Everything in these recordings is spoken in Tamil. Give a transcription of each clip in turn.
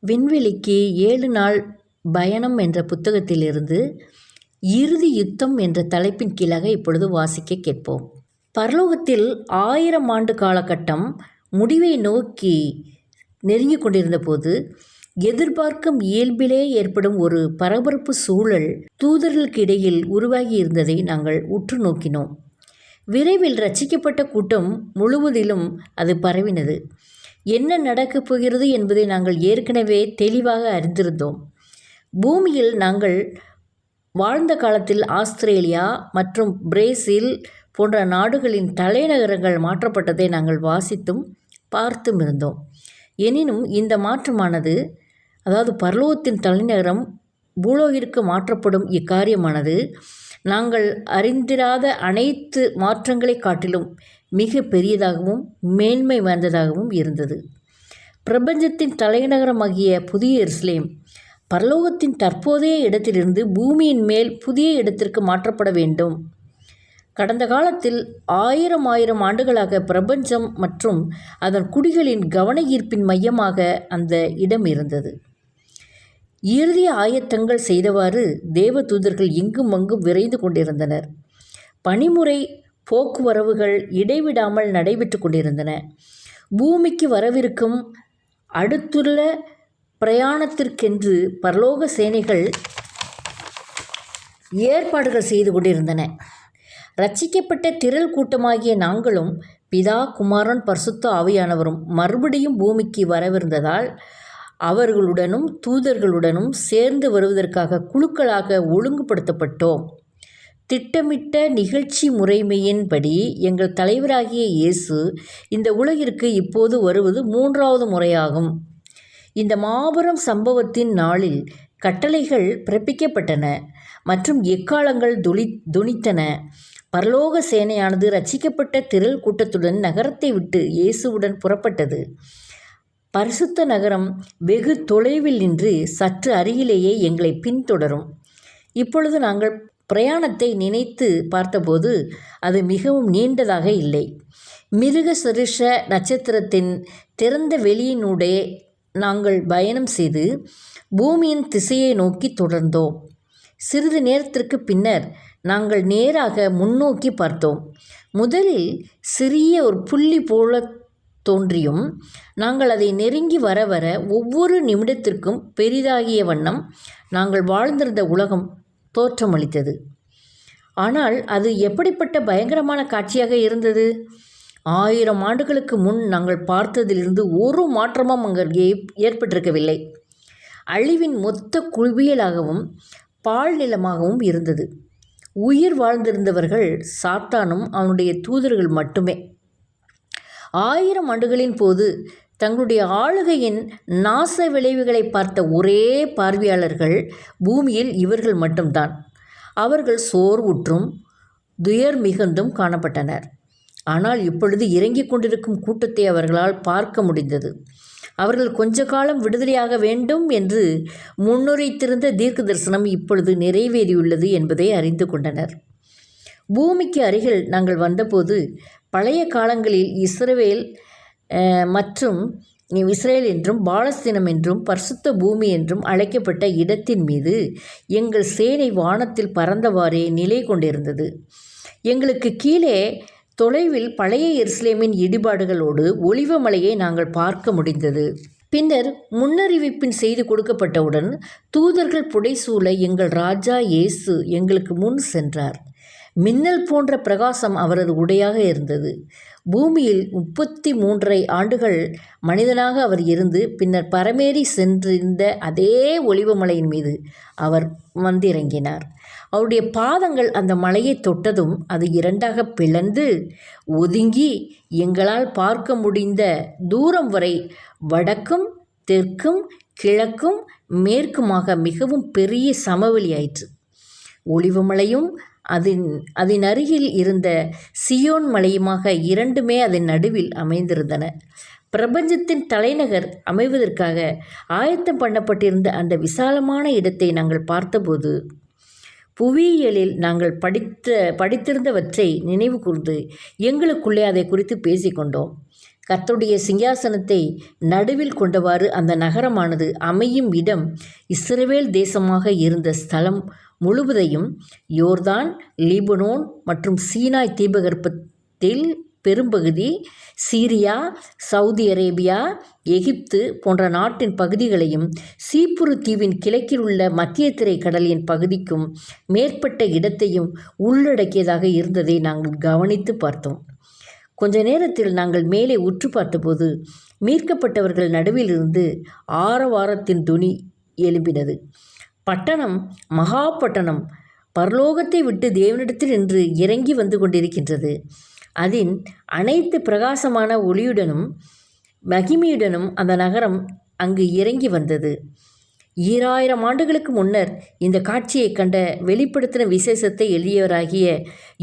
விண்வெளிக்கு 7 நாள் பயணம் என்ற புத்தகத்திலிருந்து இறுதி யுத்தம் என்ற தலைப்பின் கீழாக இப்பொழுது வாசிக்க கேட்போம். பரலோகத்தில் 1000 ஆண்டு காலகட்டம் முடிவை நோக்கி நெருங்கிக் கொண்டிருந்த போது எதிர்பார்க்கும் இயல்பிலே ஏற்படும் ஒரு பரபரப்பு சூழல் தூதர்களுக்கு இடையில் உருவாகி இருந்ததை நாங்கள் உற்று நோக்கினோம். விரைவில் ரட்சிக்கப்பட்ட கூட்டம் முழுவதிலும் அது பரவினது. என்ன நடக்கப் போகிறது என்பதை நாங்கள் ஏற்கனவே தெளிவாக அறிந்திருந்தோம். பூமியில் நாங்கள் வாழ்ந்த காலத்தில் ஆஸ்திரேலியா மற்றும் பிரேசில் போன்ற நாடுகளின் தலைநகரங்கள் மாற்றப்பட்டதை நாங்கள் வாசித்தும் பார்த்தும் இருந்தோம். எனினும் இந்த மாற்றமானது, அதாவது பரலோகத்தின் தலைநகரம் பூலோகிற்கு மாற்றப்படும் இக்காரியமானது நாங்கள் அறிந்திராத அனைத்து மாற்றங்களை காட்டிலும் மிக பெரியதாகவும் மேன்மை வாய்ந்ததாகவும் இருந்தது. பிரபஞ்சத்தின் தலைநகரமாகிய புதிய எருசலேம் பரலோகத்தின் தற்போதைய இடத்திலிருந்து பூமியின் மேல் புதிய இடத்திற்கு மாற்றப்பட வேண்டும். கடந்த காலத்தில் 1000 ஆண்டுகளாக பிரபஞ்சம் மற்றும் அதன் குடிகளின் கவன ஈர்ப்பின் மையமாக அந்த இடம் இருந்தது. இறுதி ஆயத்தங்கள் செய்தவாறு தேவ தூதர்கள் இங்கும் அங்கும் விரைந்து கொண்டிருந்தனர். பணிமுறை போக்குவரவுகள் இடைவிடாமல் நடைபெற்று கொண்டிருந்தன. பூமிக்கு வரவிருக்கும் அடுத்துள்ள பிரயாணத்திற்கென்று பரலோக சேனைகள் ஏற்பாடுகள் செய்து கொண்டிருந்தன. ரட்சிக்கப்பட்ட திரள் கூட்டமாகிய நாங்களும் பிதா, குமாரன், பரிசுத்த ஆவியானவரும் மறுபடியும் பூமிக்கு வரவிருந்ததால் அவர்களுடனும் தூதர்களுடனும் சேர்ந்து வருவதற்காக குழுக்களாக ஒழுங்குபடுத்தப்பட்டோம். திட்டமிட்ட நிகழ்ச்சி முறைமையின்படி எங்கள் தலைவராகிய இயேசு இந்த உலகிற்கு இப்போது வருவது 3வது முறையாகும். இந்த மாபெரும் சம்பவத்தின் நாளில் கட்டளைகள் பிறப்பிக்கப்பட்டன மற்றும் எக்காளங்கள் தொனித்தன. பரலோக சேனையானது ரட்சிக்கப்பட்ட திரள் கூட்டத்துடன் நகரத்தை விட்டு இயேசுவுடன் புறப்பட்டது. பரிசுத்த நகரம் வெகு தொலைவில் நின்று சற்று அருகிலேயே எங்களை பின்தொடரும். இப்பொழுது நாங்கள் பிரயாணத்தை நினைத்து பார்த்தபோது அது மிகவும் நீண்டதாக இல்லை. மிருக சருஷ நட்சத்திரத்தின் திறந்த வெளியினூடே நாங்கள் பயணம் செய்து பூமியின் திசையை நோக்கி தொடர்ந்தோம். சிறிது நேரத்திற்கு பின்னர் நாங்கள் நேராக முன்னோக்கி பார்த்தோம். முதலில் சிறிய ஒரு புள்ளி போல தோன்றியும் நாங்கள் அதை நெருங்கி வர வர ஒவ்வொரு நிமிடத்திற்கும் பெரிதாகிய வண்ணம் நாங்கள் வாழ்ந்திருந்த உலகம் தோற்றமளித்தது. ஆனால் அது எப்படிப்பட்ட பயங்கரமான காட்சியாக இருந்தது! 1000 ஆண்டுகளுக்கு முன் நாங்கள் பார்த்ததிலிருந்து ஒரு மாற்றமும் அங்கே ஏற்பட்டிருக்கவில்லை. அழிவின் மொத்த குவியலாகவும் பால் நிலமாகவும் இருந்தது. உயிர் வாழ்ந்திருந்தவர்கள் சாத்தானும் அவனுடைய தூதர்கள் மட்டுமே. 1000 ஆண்டுகளின் போது தங்களுடைய ஆளுகையின் நாச விளைவுகளை பார்த்த ஒரே பார்வையாளர்கள் பூமியில் இவர்கள் மட்டும்தான். அவர்கள் சோர்வுற்றும் துயர் மிகுந்தும் காணப்பட்டனர். ஆனால் இப்பொழுது இறங்கிக் கொண்டிருக்கும் கூட்டத்தை அவர்களால் பார்க்க முடிந்தது. அவர்கள் கொஞ்ச காலம் விடுதலையாக வேண்டும் என்று முன்னுரைத்திருந்த தீர்க்க தரிசனம் இப்பொழுது நிறைவேறியுள்ளது என்பதை அறிந்து கொண்டனர். பூமிக்கு அருகில் நாங்கள் வந்தபோது பழைய காலங்களில் இஸ்ரேல் என்றும் பாலஸ்தீனம் என்றும் பரிசுத்த பூமி என்றும் அழைக்கப்பட்ட இடத்தின் மீது எங்கள் சேனை வானத்தில் பறந்தவாறே நிலை கொண்டிருந்தது. எங்களுக்கு கீழே தொலைவில் பழைய எருசலேமின் இடிபாடுகளோடு ஒலிவமலையை நாங்கள் பார்க்க முடிந்தது. பின்னர் முன்னறிவிப்பின் செய்தி கொடுக்கப்பட்டவுடன் தூதர்கள் புடைசூழ எங்கள் ராஜா இயேசு எங்களுக்கு முன் சென்றார். மின்னல் போன்ற பிரகாசம் அவரது உடையாக இருந்தது. பூமியில் 33 ஆண்டுகள் மனிதனாக அவர் இருந்து பின்னர் பரமேறி சென்றிருந்த அதே ஒலிவமலையின் மீது அவர் வந்திறங்கினார். அவருடைய பாதங்கள் அந்த மலையை தொட்டதும் அது 2ஆக பிளந்து ஒதுங்கி எங்களால் பார்க்க முடிந்த தூரம் வரை வடக்கும் தெற்கும் கிழக்கும் மேற்குமாக மிகவும் பெரிய சமவெளி ஆயிற்று. ஒலிவமலையும் அதன் அருகில் இருந்த சியோன் மலையுமாக இரண்டுமே அதன் நடுவில் அமைந்திருந்தன. பிரபஞ்சத்தின் தலைநகர் அமைவதற்காக ஆயத்தம் பண்ணப்பட்டிருந்த அந்த விசாலமான இடத்தை நாங்கள் பார்த்தபோது புவியியலில் நாங்கள் படித்திருந்தவற்றை நினைவு கூர்ந்து எங்களுக்குள்ளே அதை குறித்து பேசிக்கொண்டோம். கர்த்தருடைய சிங்காசனத்தை நடுவில் கொண்டவாறு அந்த நகரமானது அமையும் இடம் இஸ்ரவேல் தேசமாக இருந்த ஸ்தலம் முழுவதையும் யோர்தான், லீபனோன் மற்றும் சீனாய் தீபகற்பத்தில் பெரும்பகுதி, சீரியா, சவுதி அரேபியா, எகிப்து போன்ற நாட்டின் பகுதிகளையும் சீப்புரு தீவின் கிழக்கில் உள்ள மத்திய திரை கடலின் பகுதிக்கும் மேற்பட்ட இடத்தையும் உள்ளடக்கியதாக இருந்ததை நாங்கள் கவனித்து பார்த்தோம். கொஞ்ச நேரத்தில் நாங்கள் மேலே உற்று பார்த்தபோது மீட்கப்பட்டவர்கள் நடுவிலிருந்து ஆரவாரத்தின் துணி எழும்பினது. பட்டணம், மகா பட்டணம் பரலோகத்தை விட்டு தேவனிடத்தில் நின்று இறங்கி வந்து கொண்டிருக்கின்றது. அதன் அனைத்து பிரகாசமான ஒளியுடனும் மகிமையுடனும் அந்த நகரம் அங்கு இறங்கி வந்தது. 2000 ஆண்டுகளுக்கு முன்னர் இந்த காட்சியை கண்ட வெளிப்படுத்தின விசேஷத்தை எழுதியவராகிய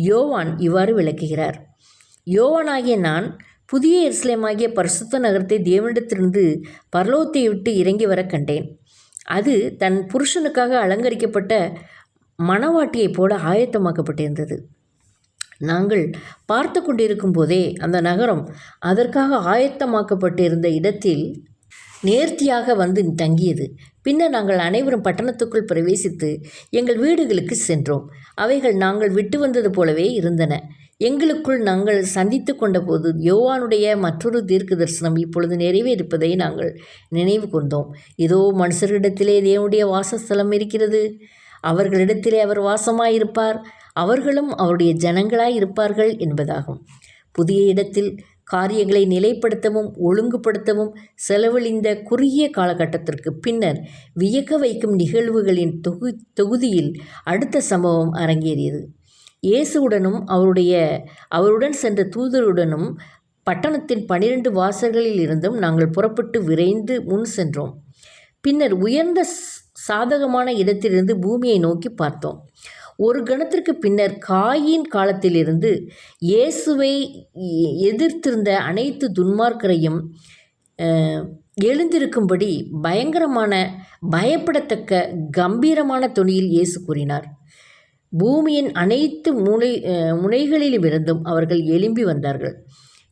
யோவான் இவ்வாறு விளக்குகிறார். யோவானாகிய நான் புதிய எருசலேமாகிய பரிசுத்த நகரத்தை தேவனிடத்திலிருந்து பரலோகத்தை விட்டு இறங்கி வர கண்டேன். அது தன் புருஷனுக்காக அலங்கரிக்கப்பட்ட மணவாட்டியைப் போல ஆயத்தமாக்கப்பட்டிருந்தது. நாங்கள் பார்த்து கொண்டிருக்கும் போதே அந்த நகரம் அதற்காக ஆயத்தமாக்கப்பட்டிருந்த இடத்தில் நேர்த்தியாக வந்து தங்கியது. பின்னர் நாங்கள் அனைவரும் பட்டணத்துக்குள் பிரவேசித்து எங்கள் வீடுகளுக்கு சென்றோம். அவைகள் நாங்கள் விட்டு வந்தது போலவே இருந்தன. எங்களுக்குள் நாங்கள் சந்தித்து கொண்ட போது யோவானுடைய மற்றொரு தீர்க்க தரிசனம் இப்பொழுது நிறைவேறிப்பதை நாங்கள் நினைவு கொண்டோம். இதோ மனுஷரிடத்திலே தேவனுடைய வாசஸ்தலம் இருக்கிறது. அவர்களிடத்திலே அவர் வாசமாயிருப்பார். அவர்களும் அவருடைய ஜனங்களாய் இருப்பார்கள் என்பதாகும். புதிய இடத்தில் காரியங்களை நிலைப்படுத்தவும் ஒழுங்குபடுத்தவும் செலவழிந்த குறுகிய காலகட்டத்திற்கு பின்னர் வியக்க வைக்கும் நிகழ்வுகளின் தொகுதியில் அடுத்த சம்பவம் அரங்கேறியது. இயேசுவுடனும் அவருடன் சென்ற தூதருடனும் பட்டணத்தின் 12 வாசல்களில் இருந்தும் நாங்கள் புறப்பட்டு விரைந்து முன் சென்றோம். பின்னர் உயர்ந்த சாதகமான இடத்திலிருந்து பூமியை நோக்கி பார்த்தோம். ஒரு கணத்திற்கு பின்னர் காயின் காலத்திலிருந்து இயேசுவை எதிர்த்திருந்த அனைத்து துன்மார்க்கரையும் எழுந்திருக்கும்படி பயப்படத்தக்க கம்பீரமான தொனியில் இயேசு கூறினார். பூமியின் அனைத்து முனைகளிலுமிருந்தும் அவர்கள் எழும்பி வந்தார்கள்.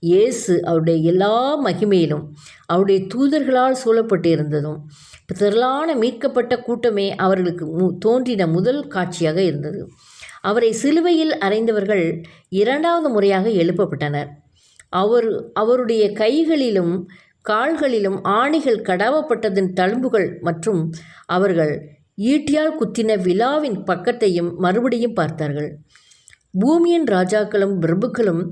இயேசு அவருடைய எல்லா மகிமையிலும் அவருடைய தூதர்களால் சூழப்பட்டிருந்ததும் திரளான மீட்கப்பட்ட கூட்டமே அவர்களுக்கு தோன்றின முதல் காட்சியாக இருந்தது. அவரை சிலுவையில் அறைந்தவர்கள் 2வது முறையாக எழுப்பப்பட்டனர். அவருடைய கைகளிலும் கால்களிலும் ஆணிகள் கடாவப்பட்டதன் தழும்புகள் மற்றும் அவர்கள் ஈட்டியால் குத்தின விலாவின் பக்கத்தையும் மறுபடியும் பார்த்தார்கள். பூமியின் ராஜாக்களும் பிரபுக்களும்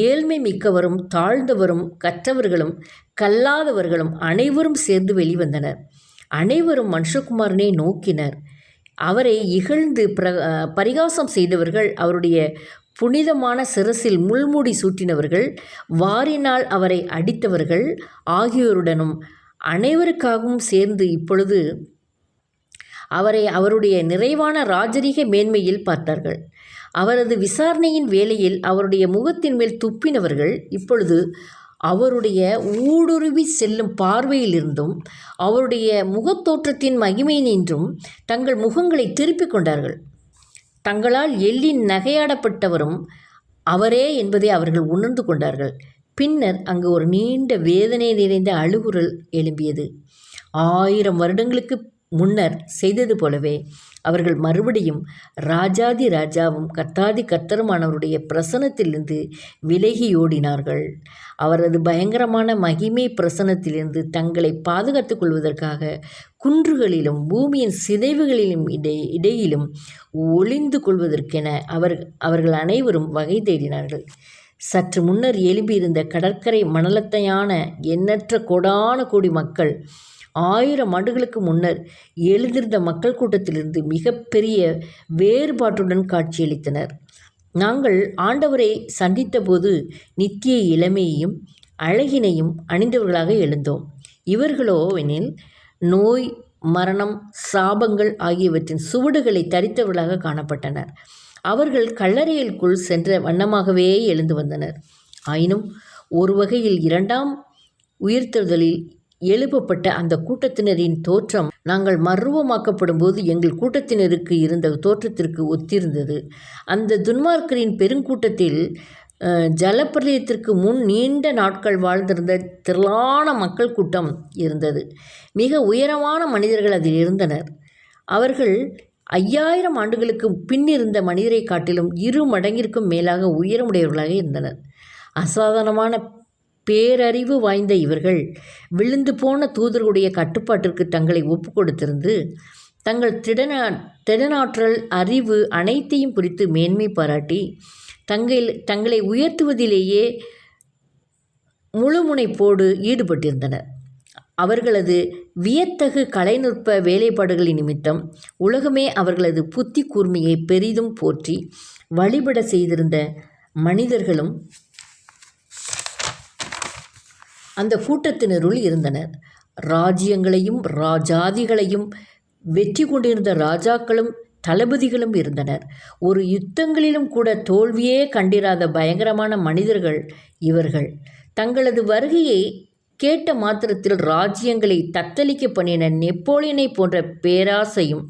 ஏழ்மை மிக்கவரும் தாழ்ந்தவரும் கற்றவர்களும் கல்லாதவர்களும் அனைவரும் சேர்ந்து வெளிவந்தனர். அனைவரும் மனுஷகுமாரனை நோக்கினர். அவரை இகழ்ந்து பரிகாசம் செய்தவர்கள், அவருடைய புனிதமான சிரசில் முள்முடி சூட்டினவர்கள், வாரினால் அவரை அடித்தவர்கள் ஆகியோருடனும் அனைவருக்காகவும் சேர்ந்து இப்பொழுது அவரை அவருடைய நிறைவான ராஜரீக மேன்மையில் பார்த்தார்கள். அவரது விசாரணையின் வேளையில் அவருடைய முகத்தின் மேல் துப்பினவர்கள் இப்பொழுது அவருடைய ஊடுருவி செல்லும் பார்வையிலிருந்தும் அவருடைய முகத்தோற்றத்தின் மகிமையினின்றும் தங்கள் முகங்களை திருப்பிக் கொண்டார்கள். தங்களால் எள்ளி நகையாடப்பட்டவரும் அவரே என்பதை அவர்கள் உணர்ந்து கொண்டார்கள். பின்னர் அங்கு ஒரு நீண்ட வேதனை நிறைந்த அழுகுரல் எழும்பியது. 1000 வருடங்களுக்கு முன்னர் செய்தது போலவே அவர்கள் மறுபடியும் ராஜாதி ராஜாவும் கர்த்தாதி கர்த்தருமானவருடைய பிரசனத்திலிருந்து விலகியோடினார்கள். அவரது பயங்கரமான மகிமை பிரசனத்திலிருந்து தங்களை பாதுகாத்துக் கொள்வதற்காக குன்றுகளிலும் பூமியின் சிதைவுகளிலும் இடையிலும் ஒளிந்து கொள்வதற்கென அவர்கள் அனைவரும் வகை தேடினார்கள். சற்று முன்னர் எழும்பியிருந்த கடற்கரை மணலத்தையான எண்ணற்ற கோடான கோடி மக்கள் 1000 ஆண்டுகளுக்கு முன்னர் எழுந்திருந்த மக்கள் கூட்டத்திலிருந்து மிகப்பெரிய வேறுபாட்டுடன் காட்சியளித்தனர். நாங்கள் ஆண்டவரை சந்தித்த போது நித்திய இளமையையும் அழகினையும் அணிந்தவர்களாக எழுந்தோம். இவர்களோ எனில் நோய், மரணம், சாபங்கள் ஆகியவற்றின் சுவடுகளை தரித்தவர்களாக காணப்பட்டனர். அவர்கள் கல்லறைகளுக்குள் சென்ற வண்ணமாகவே எழுந்து வந்தனர். ஆயினும் ஒரு வகையில் 2ஆம் உயிர்த்தெழுதலில் எழுப்பப்பட்ட அந்த கூட்டத்தினரின் தோற்றம் நாங்கள் மர்வமாக்கப்படும் போது எங்கள் கூட்டத்தினருக்கு இருந்த தோற்றத்திற்கு ஒத்திருந்தது. அந்த துன்மார்க்கரின் பெருங்கூட்டத்தில் ஜலப்பிரளயத்திற்கு முன் நீண்ட நாட்கள் வாழ்ந்திருந்த திரளான மக்கள் கூட்டம் இருந்தது. மிக உயரமான மனிதர்கள் அதில் இருந்தனர். அவர்கள் 5000 ஆண்டுகளுக்கு பின் இருந்த மனிதரை காட்டிலும் 2 மடங்கிற்கும் மேலாக உயரமுடையவர்களாக இருந்தனர். அசாதாரணமான பேரறிவு வாய்ந்த இவர்கள் விழுந்து போன தூதர்களுடைய கட்டுப்பாட்டிற்கு தங்களை ஒப்பு கொடுத்திருந்து தங்கள் திடனாற்றல், அறிவு அனைத்தையும் குறித்து மேன்மை பாராட்டி தங்களை உயர்த்துவதிலேயே முழுமுனைப்போடு ஈடுபட்டிருந்தனர். அவர்களது வியத்தகு கலைநுட்ப வேலைப்பாடுகளின் நிமித்தம் உலகமே அவர்களது புத்தி கூர்மையை பெரிதும் போற்றி வழிபட செய்திருந்த மனிதர்களும் அந்த கூட்டத்தினருள் இருந்தனர். ராஜ்யங்களையும் ஜாதிகளையும் வெற்றி கொண்டிருந்த ராஜாக்களும் தளபதிகளும் இருந்தனர். ஒரு யுத்தங்களிலும் கூட தோல்வியே கண்டிராத பயங்கரமான மனிதர்கள் இவர்கள். தங்களது வருகையை கேட்ட மாத்திரத்தில் ராஜ்யங்களை தத்தளிக்க பண்ணின நெப்போலியனை போன்ற பேராசையும்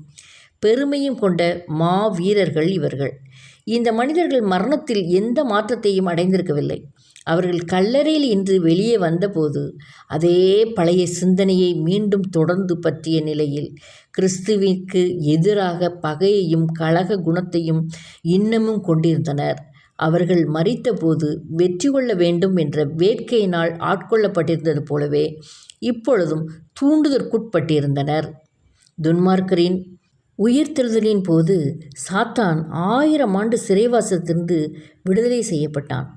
பெருமையும் கொண்ட மாவீரர்கள் இவர்கள். இந்த மனிதர்கள் மரணத்தில் எந்த மாற்றத்தையும் அடைந்திருக்கவில்லை. அவர்கள் கல்லறையில் இன்று வெளியே வந்தபோது அதே பழைய சிந்தனையை மீண்டும் தொடர்ந்து பற்றிய நிலையில் கிறிஸ்துவிற்கு எதிராக பகையையும் கலக குணத்தையும் இன்னமும் கொண்டிருந்தனர். அவர்கள் மரித்தபோது வெற்றி கொள்ள வேண்டும் என்ற வேட்கையினால் ஆட்கொள்ளப்பட்டிருந்தது போலவே இப்பொழுதும் தூண்டுதற்குட்பட்டிருந்தனர். துன்மார்க்கரின் உயிர்த்தெழுதலின் போது சாத்தான் 1000 ஆண்டு சிறைவாசத்திலிருந்து விடுதலை செய்யப்பட்டான்.